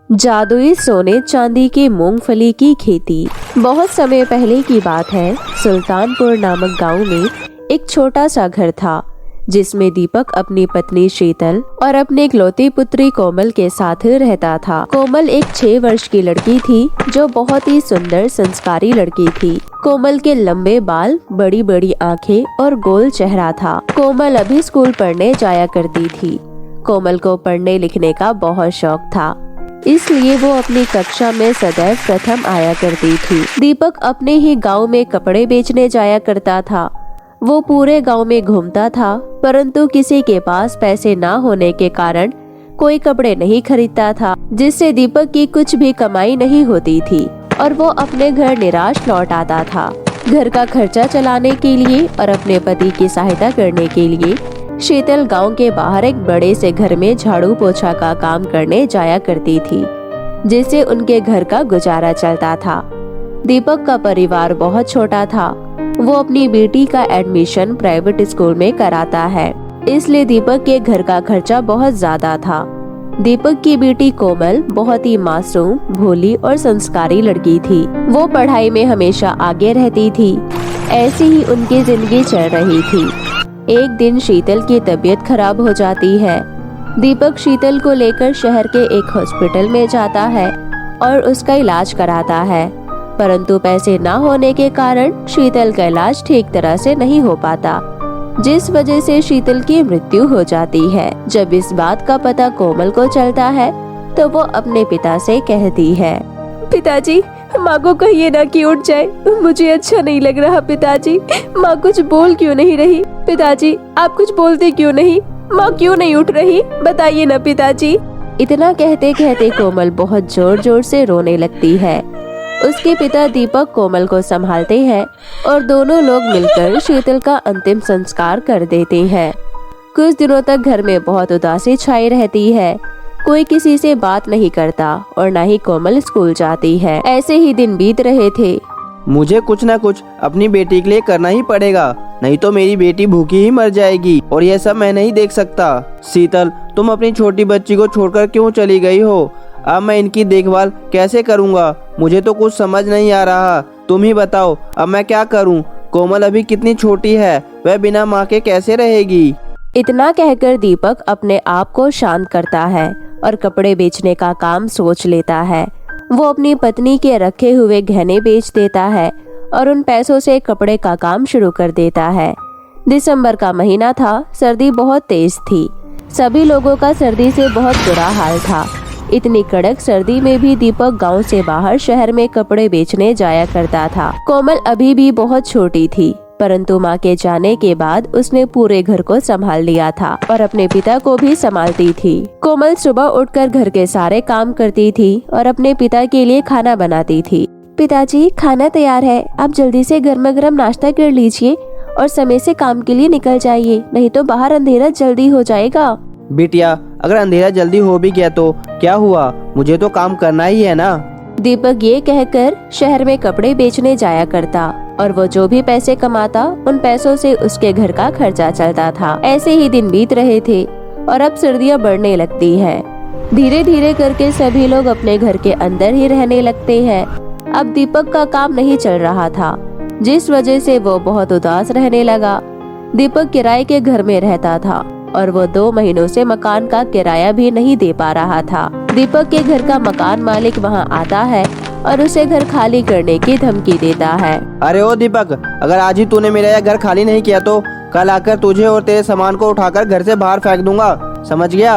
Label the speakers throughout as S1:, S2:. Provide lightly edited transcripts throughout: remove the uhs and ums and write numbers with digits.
S1: जादुई सोने चांदी की मूंगफली की खेती। बहुत समय पहले की बात है। सुल्तानपुर नामक गांव में एक छोटा सा घर था जिसमें दीपक अपनी पत्नी शीतल और अपनी इकलौती पुत्री कोमल के साथ रहता था। कोमल एक 6 वर्ष की लड़की थी जो बहुत ही सुंदर संस्कारी लड़की थी। कोमल के लंबे बाल, बड़ी बड़ी आंखें और गोल चेहरा था। कोमल अभी स्कूल पढ़ने जाया करती थी। कोमल को पढ़ने लिखने का बहुत शौक था, इसलिए वो अपनी कक्षा में सदैव प्रथम आया करती थी। दीपक अपने ही गांव में कपड़े बेचने जाया करता था। वो पूरे गांव में घूमता था, परंतु किसी के पास पैसे ना होने के कारण कोई कपड़े नहीं खरीदता था, जिससे दीपक की कुछ भी कमाई नहीं होती थी और वो अपने घर निराश लौट आता था। घर का खर्चा चलाने के लिए और अपने पति की सहायता करने के लिए शीतल गांव के बाहर एक बड़े से घर में झाड़ू पोछा का काम करने जाया करती थी, जिससे उनके घर का गुजारा चलता था। दीपक का परिवार बहुत छोटा था। वो अपनी बेटी का एडमिशन प्राइवेट स्कूल में कराता है, इसलिए दीपक के घर का खर्चा बहुत ज्यादा था। दीपक की बेटी कोमल बहुत ही मासूम, भोली और संस्कारी लड़की थी। वो पढ़ाई में हमेशा आगे रहती थी। ऐसी ही उनकी जिंदगी चल रही थी। एक दिन शीतल की तबीयत खराब हो जाती है। दीपक शीतल को लेकर शहर के एक हॉस्पिटल में जाता है और उसका इलाज कराता है, परंतु पैसे ना होने के कारण शीतल का इलाज ठीक तरह से नहीं हो पाता, जिस वजह से शीतल की मृत्यु हो जाती है। जब इस बात का पता कोमल को चलता है तो वो अपने पिता से कहती है, पिताजी, माँ को कहिए ना कि उठ जाए, मुझे अच्छा नहीं लग रहा। पिताजी, माँ कुछ बोल क्यों नहीं रही? पिताजी, आप कुछ बोलते क्यों नहीं? माँ क्यों नहीं उठ रही? बताइए ना पिताजी। इतना कहते कहते कोमल बहुत जोर जोर से रोने लगती है। उसके पिता दीपक कोमल को संभालते हैं और दोनों लोग मिलकर शीतल का अंतिम संस्कार कर देते हैं। कुछ दिनों तक घर में बहुत उदासी छाई रहती है। कोई किसी से बात नहीं करता और न ही कोमल स्कूल जाती है। ऐसे ही दिन बीत रहे थे।
S2: मुझे कुछ न कुछ अपनी बेटी के लिए करना ही पड़ेगा, नहीं तो मेरी बेटी भूखी ही मर जाएगी और यह सब मैं नहीं देख सकता। शीतल, तुम अपनी छोटी बच्ची को छोड़कर क्यों चली गई हो? अब मैं इनकी देखभाल कैसे करूँगा? मुझे तो कुछ समझ नहीं आ रहा। तुम ही बताओ, अब मैं क्या करूँ? कोमल अभी कितनी छोटी है, वह बिना माँ के कैसे रहेगी?
S1: इतना कहकर दीपक अपने आप को शांत करता है और कपड़े बेचने का काम सोच लेता है। वो अपनी पत्नी के रखे हुए गहने बेच देता है और उन पैसों से कपड़े का काम शुरू कर देता है। दिसंबर का महीना था। सर्दी बहुत तेज थी। सभी लोगों का सर्दी से बहुत बुरा हाल था। इतनी कड़क सर्दी में भी दीपक गांव से बाहर शहर में कपड़े बेचने जाया करता था। कोमल अभी भी बहुत छोटी थी, परंतु माँ के जाने के बाद उसने पूरे घर को संभाल लिया था और अपने पिता को भी संभालती थी। कोमल सुबह उठकर घर के सारे काम करती थी और अपने पिता के लिए खाना बनाती थी। पिताजी, खाना तैयार है, आप जल्दी से गर्मा गर्म नाश्ता कर लीजिए और समय से काम के लिए निकल जाइए, नहीं तो बाहर अंधेरा जल्दी हो जाएगा।
S2: बिटिया, अगर अंधेरा जल्दी हो भी गया तो क्या हुआ? मुझे तो काम करना ही है ना।
S1: दीपक ये कहकर शहर में कपड़े बेचने जाया करता और वो जो भी पैसे कमाता उन पैसों से उसके घर का खर्चा चलता था। ऐसे ही दिन बीत रहे थे और अब सर्दियाँ बढ़ने लगती है। धीरे धीरे करके सभी लोग अपने घर के अंदर ही रहने लगते हैं। अब दीपक का काम नहीं चल रहा था, जिस वजह से वो बहुत उदास रहने लगा। दीपक किराए के घर में रहता था और वो 2 महीनों से मकान का किराया भी नहीं दे पा रहा था। दीपक के घर का मकान मालिक वहाँ आता है और उसे घर खाली करने की धमकी देता है।
S2: अरे ओ दीपक, अगर आज ही तूने मेरा यह घर खाली नहीं किया तो कल आकर तुझे और तेरे सामान को उठाकर घर से बाहर फेंक दूंगा, समझ गया?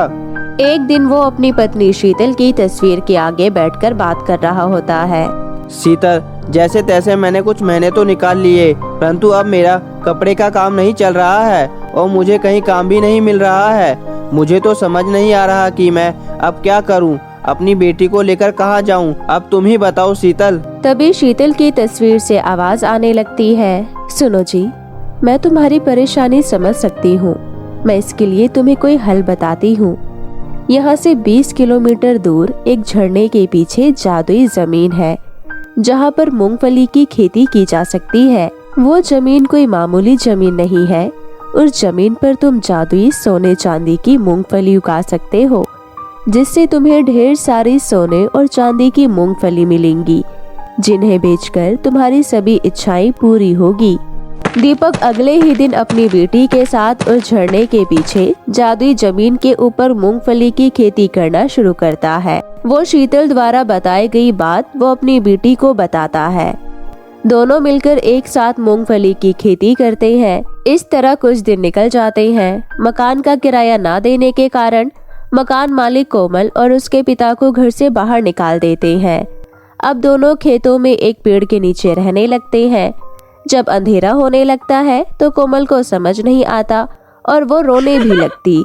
S1: एक दिन वो अपनी पत्नी शीतल की तस्वीर के आगे बैठकर बात कर रहा होता है।
S2: शीतल, जैसे तैसे मैंने कुछ महीने तो निकाल लिए, परंतु अब मेरा कपड़े का काम नहीं चल रहा है और मुझे कहीं काम भी नहीं मिल रहा है। मुझे तो समझ नहीं आ रहा कि मैं अब क्या करूं, अपनी बेटी को लेकर कहाँ जाऊं? अब तुम ही बताओ शीतल।
S1: तभी शीतल की तस्वीर से आवाज आने लगती है, सुनो जी, मैं तुम्हारी परेशानी समझ सकती हूँ। मैं इसके लिए तुम्हें कोई हल बताती हूँ। यहाँ से 20 किलोमीटर दूर एक झरने के पीछे जादुई जमीन है, जहाँ पर मूंगफली की खेती की जा सकती है। वो जमीन कोई मामूली जमीन नहीं है। उस जमीन पर तुम जादुई सोने चांदी की मूंगफली उगा सकते हो, जिससे तुम्हें ढेर सारी सोने और चांदी की मूंगफली मिलेंगी, जिन्हें बेचकर तुम्हारी सभी इच्छाएं पूरी होगी। दीपक अगले ही दिन अपनी बेटी के साथ उस झरने के पीछे जादुई जमीन के ऊपर मूंगफली की खेती करना शुरू करता है। वो शीतल द्वारा बताई गई बात वो अपनी बेटी को बताता है। दोनों मिलकर एक साथ मूंगफली की खेती करते हैं। इस तरह कुछ दिन निकल जाते हैं। मकान का किराया ना देने के कारण मकान मालिक कोमल और उसके पिता को घर से बाहर निकाल देते हैं। अब दोनों खेतों में एक पेड़ के नीचे रहने लगते हैं। जब अंधेरा होने लगता है तो कोमल को समझ नहीं आता और वो रोने भी लगती।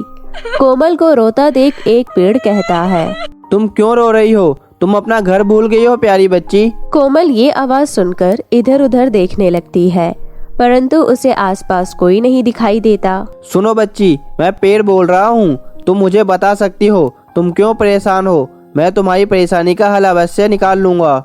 S1: कोमल को रोता देख एक पेड़ कहता है,
S2: तुम क्यों रो रही हो? तुम अपना घर भूल गई हो प्यारी बच्ची।
S1: कोमल ये आवाज सुनकर इधर उधर देखने लगती है, परंतु उसे आसपास कोई नहीं दिखाई देता।
S2: सुनो बच्ची, मैं पेड़ बोल रहा हूँ। तुम मुझे बता सकती हो तुम क्यों परेशान हो? मैं तुम्हारी परेशानी का हल अवश्य निकाल लूंगा।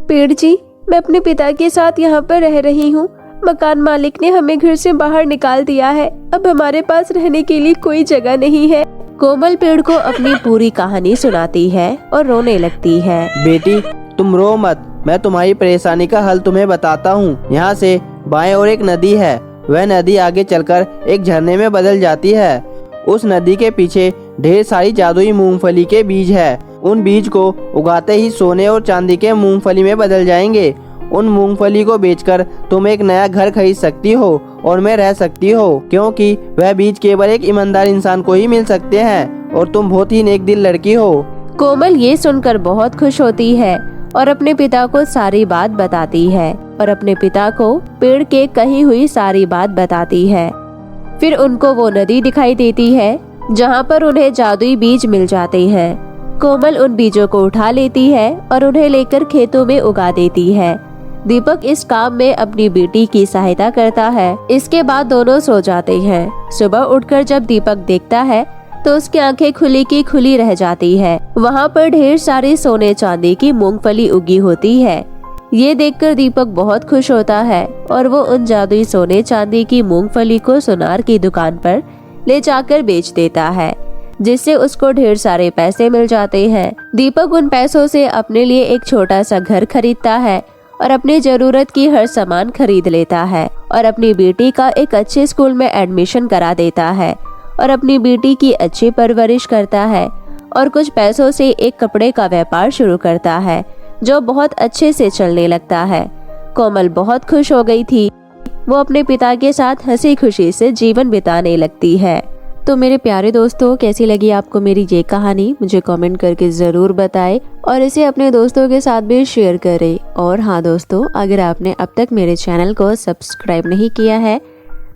S1: पेड़ जी, मैं अपने पिता के साथ यहाँ पर रह रही हूँ। मकान मालिक ने हमें घर से बाहर निकाल दिया है। अब हमारे पास रहने के लिए कोई जगह नहीं है। कोमल पेड़ को अपनी पूरी कहानी सुनाती है और रोने लगती है।
S2: बेटी, तुम रो मत। मैं तुम्हारी परेशानी का हल तुम्हें बताता हूँ। यहाँ से बाएं ओर एक नदी है। वह नदी आगे चलकर एक झरने में बदल जाती है। उस नदी के पीछे ढेर सारी जादुई मूंगफली के बीज है। उन बीज को उगाते ही सोने और चांदी के मूंगफली में बदल जाएंगे। उन मूंगफली को बेचकर तुम एक नया घर खरीद सकती हो और मैं रह सकती हो, क्योंकि वह बीज केवल एक ईमानदार इंसान को ही मिल सकते हैं और तुम बहुत ही नेक दिल लड़की हो।
S1: कोमल ये सुनकर बहुत खुश होती है और अपने पिता को सारी बात बताती है और अपने पिता को पेड़ के कही हुई सारी बात बताती है। फिर उनको वो नदी दिखाई देती है जहाँ पर उन्हें जादुई बीज मिल जाते हैं। कोमल उन बीजों को उठा लेती है और उन्हें लेकर खेतों में उगा देती है। दीपक इस काम में अपनी बेटी की सहायता करता है। इसके बाद दोनों सो जाते हैं। सुबह उठकर जब दीपक देखता है तो उसकी आंखें खुली की खुली रह जाती है। वहाँ पर ढेर सारी सोने चांदी की मूंगफली उगी होती है। ये देखकर दीपक बहुत खुश होता है और वो उन जादुई सोने चांदी की मूंगफली को सुनार की दुकान पर ले जाकर बेच देता है, जिससे उसको ढेर सारे पैसे मिल जाते हैं। दीपक उन पैसों से अपने लिए एक छोटा सा घर खरीदता है और अपनी जरूरत की हर सामान खरीद लेता है और अपनी बेटी का एक अच्छे स्कूल में एडमिशन करा देता है और अपनी बेटी की अच्छी परवरिश करता है और कुछ पैसों से एक कपड़े का व्यापार शुरू करता है जो बहुत अच्छे से चलने लगता है। कोमल बहुत खुश हो गई थी। वो अपने पिता के साथ हंसी खुशी से जीवन बिताने लगती है। तो मेरे प्यारे दोस्तों, कैसी लगी आपको मेरी ये कहानी? मुझे कमेंट करके ज़रूर बताएं और इसे अपने दोस्तों के साथ भी शेयर करें। और हाँ दोस्तों, अगर आपने अब तक मेरे चैनल को सब्सक्राइब नहीं किया है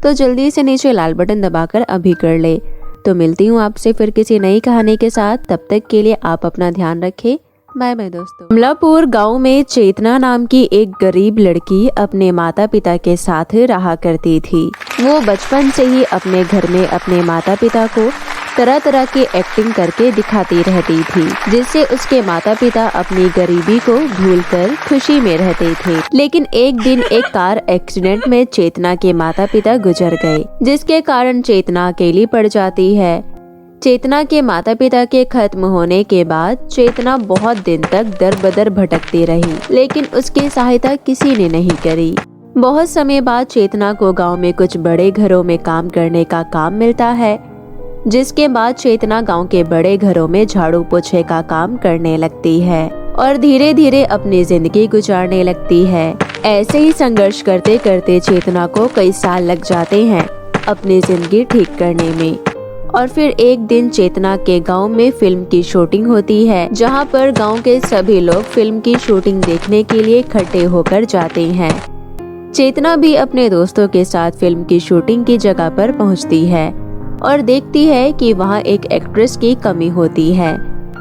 S1: तो जल्दी से नीचे लाल बटन दबाकर अभी कर ले। तो मिलती हूँ आपसे फिर किसी नई कहानी के साथ। तब तक के लिए आप अपना ध्यान रखें। बाय बाय दोस्तों। कमलापुर गांव में चेतना नाम की एक गरीब लड़की अपने माता पिता के साथ रहा करती थी। वो बचपन से ही अपने घर में अपने माता पिता को तरह तरह की एक्टिंग करके दिखाती रहती थी, जिससे उसके माता पिता अपनी गरीबी को भूलकर खुशी में रहते थे। लेकिन एक दिन एक कार एक्सीडेंट में चेतना के माता पिता गुजर गए, जिसके कारण चेतना अकेली पड़ जाती है। चेतना के माता पिता के खत्म होने के बाद चेतना बहुत दिन तक दर बदर भटकती रही, लेकिन उसकी सहायता किसी ने नहीं करी। बहुत समय बाद चेतना को गांव में कुछ बड़े घरों में काम करने का काम मिलता है, जिसके बाद चेतना गांव के बड़े घरों में झाड़ू पोछे का काम करने लगती है और धीरे धीरे अपनी जिंदगी गुजारने लगती है। ऐसे ही संघर्ष करते करते चेतना को कई साल लग जाते हैं अपनी जिंदगी ठीक करने में। और फिर एक दिन चेतना के गांव में फिल्म की शूटिंग होती है, जहां पर गांव के सभी लोग फिल्म की शूटिंग देखने के लिए इकट्ठे होकर जाते हैं। चेतना भी अपने दोस्तों के साथ फिल्म की शूटिंग की जगह पर पहुंचती है और देखती है कि वहां एक एक्ट्रेस की कमी होती है,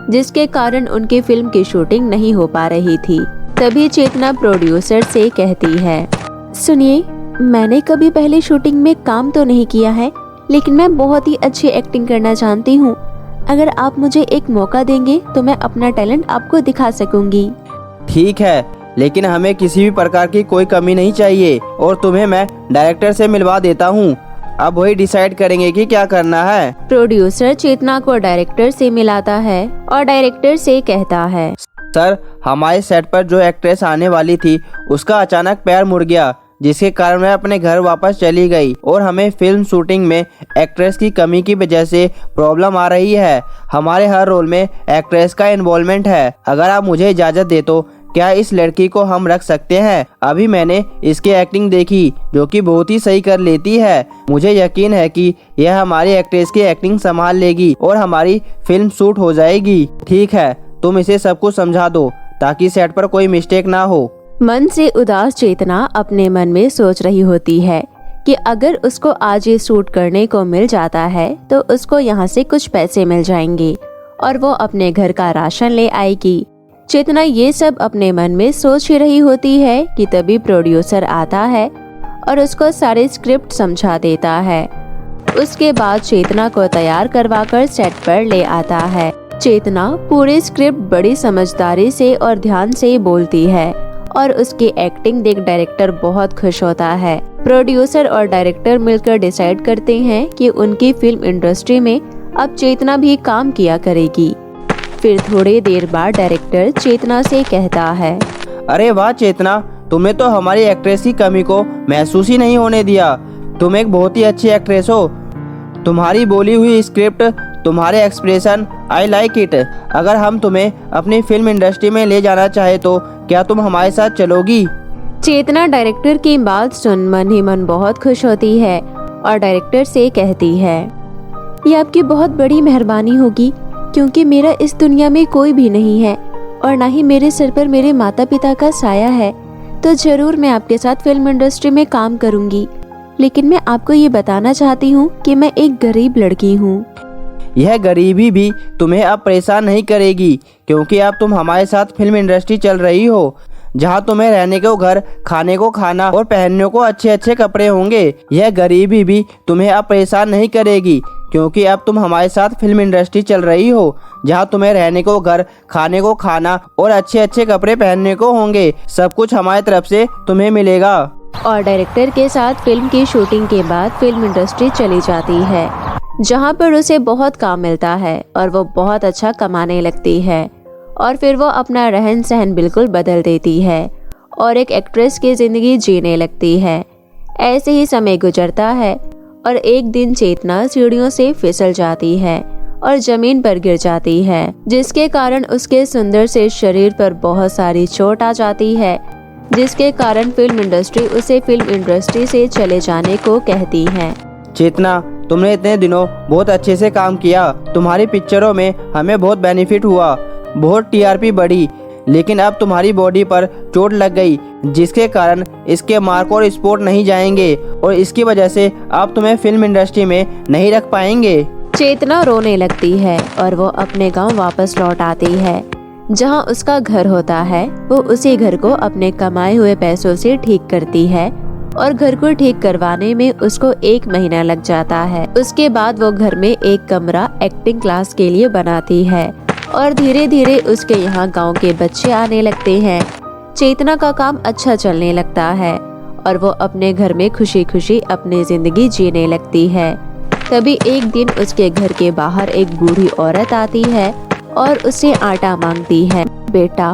S1: जिसके कारण उनकी फिल्म की शूटिंग नहीं हो पा रही थी। तभी चेतना प्रोड्यूसर से कहती है, सुनिए, मैंने कभी पहले शूटिंग में काम तो नहीं किया है, लेकिन मैं बहुत ही अच्छी एक्टिंग करना जानती हूँ। अगर आप मुझे एक मौका देंगे तो मैं अपना टैलेंट आपको दिखा सकूंगी।
S2: ठीक है, लेकिन हमें किसी भी प्रकार की कोई कमी नहीं चाहिए और तुम्हें मैं डायरेक्टर से मिलवा देता हूँ। अब वही डिसाइड करेंगे कि क्या करना है।
S1: प्रोड्यूसर चेतना को डायरेक्टर से मिलाता है और डायरेक्टर से कहता है,
S2: सर, हमारे सेट पर जो एक्ट्रेस आने वाली थी उसका अचानक पैर मुड़ गया, जिसके कारण वह अपने घर वापस चली गई और हमें फिल्म शूटिंग में एक्ट्रेस की कमी की वजह से प्रॉब्लम आ रही है। हमारे हर रोल में एक्ट्रेस का इन्वॉल्वमेंट है। अगर आप मुझे इजाज़त दे तो क्या इस लड़की को हम रख सकते हैं? अभी मैंने इसकी एक्टिंग देखी जो कि बहुत ही सही कर लेती है। मुझे यकीन है कि यह हमारी एक्ट्रेस की एक्टिंग संभाल लेगी और हमारी फिल्म शूट हो जाएगी। ठीक है, तुम इसे सब कुछ समझा दो ताकि सेट पर कोई मिस्टेक ना हो।
S1: मन से उदास चेतना अपने मन में सोच रही होती है कि अगर उसको आज ये शूट करने को मिल जाता है तो उसको यहाँ से कुछ पैसे मिल जाएंगे और वो अपने घर का राशन ले आएगी। चेतना ये सब अपने मन में सोच ही रही होती है कि तभी प्रोड्यूसर आता है और उसको सारे स्क्रिप्ट समझा देता है। उसके बाद चेतना को तैयार करवाकर सेट पर ले आता है। चेतना पूरे स्क्रिप्ट बड़ी समझदारी से और ध्यान से बोलती है और उसकी एक्टिंग देख डायरेक्टर बहुत खुश होता है। प्रोड्यूसर और डायरेक्टर मिलकर डिसाइड करते हैं कि उनकी फिल्म इंडस्ट्री में अब चेतना भी काम किया करेगी। फिर थोड़ी देर बाद डायरेक्टर चेतना से कहता है,
S2: अरे वाह चेतना, तुमने तो हमारी एक्ट्रेस की कमी को महसूस ही नहीं होने दिया। तुम एक बहुत ही अच्छी एक्ट्रेस हो। तुम्हारी बोली हुई स्क्रिप्ट, तुम्हारे एक्सप्रेशन, आई लाइक इट। अगर हम तुम्हें अपनी फिल्म इंडस्ट्री में ले जाना चाहे तो क्या तुम हमारे साथ चलोगी?
S1: चेतना डायरेक्टर की बात सुन मन ही मन बहुत खुश होती है और डायरेक्टर से कहती है, ये आपकी बहुत बड़ी मेहरबानी होगी क्योंकि मेरा इस दुनिया में कोई भी नहीं है और ना ही मेरे सिर पर मेरे माता पिता का साया है। तो जरूर मैं आपके साथ फिल्म इंडस्ट्री में काम करूंगी, लेकिन मैं आपको ये बताना चाहती हूँ कि मैं एक गरीब लड़की हूँ।
S2: यह गरीबी भी तुम्हें अब परेशान नहीं करेगी क्योंकि अब तुम हमारे साथ फिल्म इंडस्ट्री चल रही हो, जहाँ तुम्हें रहने को घर, खाने को खाना और पहनने को अच्छे अच्छे कपड़े होंगे। यह गरीबी भी तुम्हें अब परेशान नहीं करेगी क्योंकि अब तुम हमारे साथ फिल्म इंडस्ट्री चल रही हो, जहाँ तुम्हें रहने को घर, खाने को खाना और अच्छे अच्छे कपड़े पहनने को होंगे। सब कुछ हमारी तरफ से तुम्हें मिलेगा।
S1: और डायरेक्टर के साथ फिल्म की शूटिंग के बाद फिल्म इंडस्ट्री चली जाती है, जहाँ पर उसे बहुत काम मिलता है और वो बहुत अच्छा कमाने लगती है। और फिर वो अपना रहन सहन बिल्कुल बदल देती है और एक एक्ट्रेस की जिंदगी जीने लगती है। ऐसे ही समय गुजरता है और एक दिन चेतना सीढ़ियों से फिसल जाती है और जमीन पर गिर जाती है, जिसके कारण उसके सुंदर से शरीर पर बहुत सारी चोट आ जाती है, जिसके कारण फिल्म इंडस्ट्री उसे फिल्म इंडस्ट्री से चले जाने को कहती है।
S2: चेतना, तुमने इतने दिनों बहुत अच्छे से काम किया। तुम्हारी पिक्चरों में हमें बहुत बेनिफिट हुआ, बहुत टीआरपी बढ़ी, लेकिन अब तुम्हारी बॉडी पर चोट लग गई, जिसके कारण इसके मार्क और स्पोर्ट नहीं जाएंगे और इसकी वजह से आप तुम्हें फिल्म इंडस्ट्री में नहीं रख पाएंगे।
S1: चेतना रोने लगती है और वो अपने गांव वापस लौट आती है, जहां उसका घर होता है। वो उसी घर को अपने कमाए हुए पैसों से ठीक करती है और घर को ठीक करवाने में उसको 1 महीना लग जाता है। उसके बाद वो घर में एक कमरा एक्टिंग क्लास के लिए बनाती है और धीरे धीरे उसके यहाँ गांव के बच्चे आने लगते हैं। चेतना का काम अच्छा चलने लगता है और वो अपने घर में खुशी खुशी अपनी जिंदगी जीने लगती है। तभी एक दिन उसके घर के बाहर एक बूढ़ी औरत आती है और उससे आटा मांगती है। बेटा,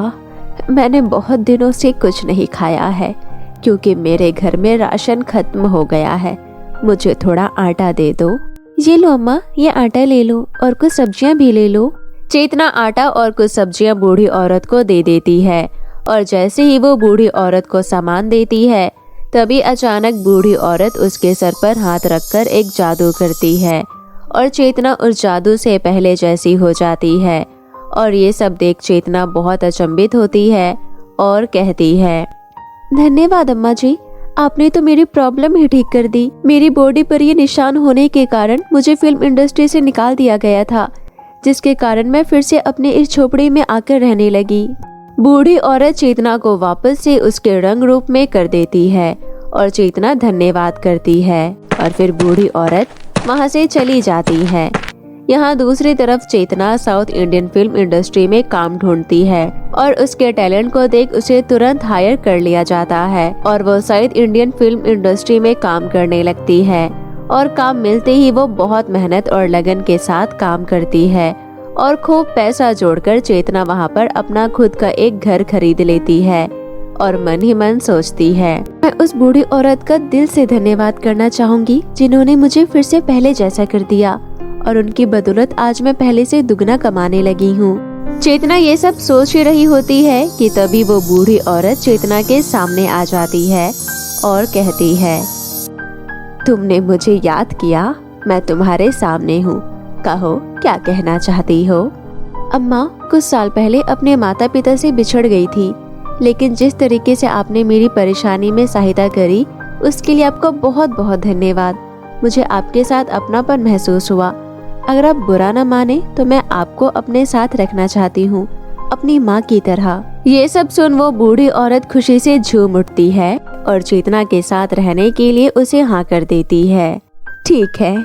S1: मैंने बहुत दिनों से कुछ नहीं खाया है क्योंकि मेरे घर में राशन खत्म हो गया है, मुझे थोड़ा आटा दे दो। ये लो अम्मा, ये आटा ले लो और कुछ सब्जियां भी ले लो। चेतना आटा और कुछ सब्जियां बूढ़ी औरत को दे देती है और जैसे ही वो बूढ़ी औरत को सामान देती है, तभी अचानक बूढ़ी औरत उसके सर पर हाथ रखकर एक जादू करती है और चेतना उस जादू से पहले जैसी हो जाती है। और ये सब देख चेतना बहुत अचंभित होती है और कहती है, धन्यवाद अम्मा जी, आपने तो मेरी प्रॉब्लम ही ठीक कर दी। मेरी बॉडी पर ये निशान होने के कारण मुझे फिल्म इंडस्ट्री से निकाल दिया गया था, जिसके कारण मैं फिर से अपने इस झोपड़ी में आकर रहने लगी। बूढ़ी औरत चेतना को वापस से उसके रंग रूप में कर देती है और चेतना धन्यवाद करती है और फिर बूढ़ी औरत वहां से चली जाती है। यहाँ दूसरी तरफ चेतना साउथ इंडियन फिल्म इंडस्ट्री में काम ढूंढती है और उसके टैलेंट को देख उसे तुरंत हायर कर लिया जाता है और वो साउथ इंडियन फिल्म इंडस्ट्री में काम करने लगती है और काम मिलते ही वो बहुत मेहनत और लगन के साथ काम करती है और खूब पैसा जोड़कर चेतना वहाँ पर अपना खुद का एक घर खरीद लेती है और मन ही मन सोचती है, मैं उस बूढ़ी औरत का दिल से धन्यवाद करना चाहूंगी जिन्होंने मुझे फिर से पहले जैसा कर दिया और उनकी बदौलत आज मैं पहले से दुगना कमाने लगी हूँ। चेतना ये सब सोच ही रही होती है कि तभी वो बूढ़ी औरत चेतना के सामने आ जाती है और कहती है, तुमने मुझे याद किया, मैं तुम्हारे सामने हूँ, कहो क्या कहना चाहती हो। अम्मा कुछ साल पहले अपने माता पिता से बिछड़ गई थी, लेकिन जिस तरीके से आपने मेरी परेशानी में सहायता करी उसके लिए आपको बहुत बहुत धन्यवाद। मुझे आपके साथ अपनापन महसूस हुआ। अगर आप बुरा न माने तो मैं आपको अपने साथ रखना चाहती हूँ, अपनी माँ की तरह। ये सब सुन वो बूढ़ी औरत खुशी से झूम उठती है और चेतना के साथ रहने के लिए उसे हाँ कर देती है। ठीक है,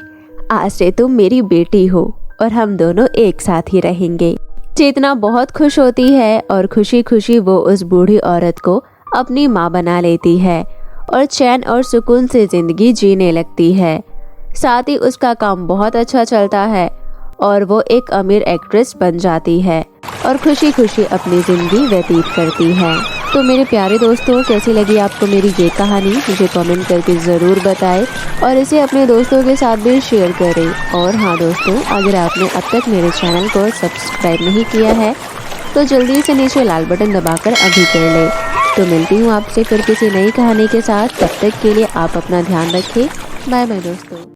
S1: आज से तुम मेरी बेटी हो और हम दोनों एक साथ ही रहेंगे। चेतना बहुत खुश होती है और खुशी खुशी वो उस बूढ़ी औरत को अपनी माँ बना लेती है और चैन और सुकून से जिंदगी जीने लगती है। साथ ही उसका काम बहुत अच्छा चलता है और वो एक अमीर एक्ट्रेस बन जाती है और खुशी खुशी अपनी जिंदगी व्यतीत करती है। तो मेरे प्यारे दोस्तों, कैसी लगी आपको मेरी ये कहानी, मुझे कमेंट करके ज़रूर बताएं और इसे अपने दोस्तों के साथ भी शेयर करें। और हाँ दोस्तों, अगर आपने अब तक मेरे चैनल को सब्सक्राइब नहीं किया है तो जल्दी से नीचे लाल बटन दबाकर अभी कर लें। तो मिलती हूँ आपसे फिर किसी नई कहानी के साथ, तब तक के लिए आप अपना ध्यान रखें। बाय बाय दोस्तों।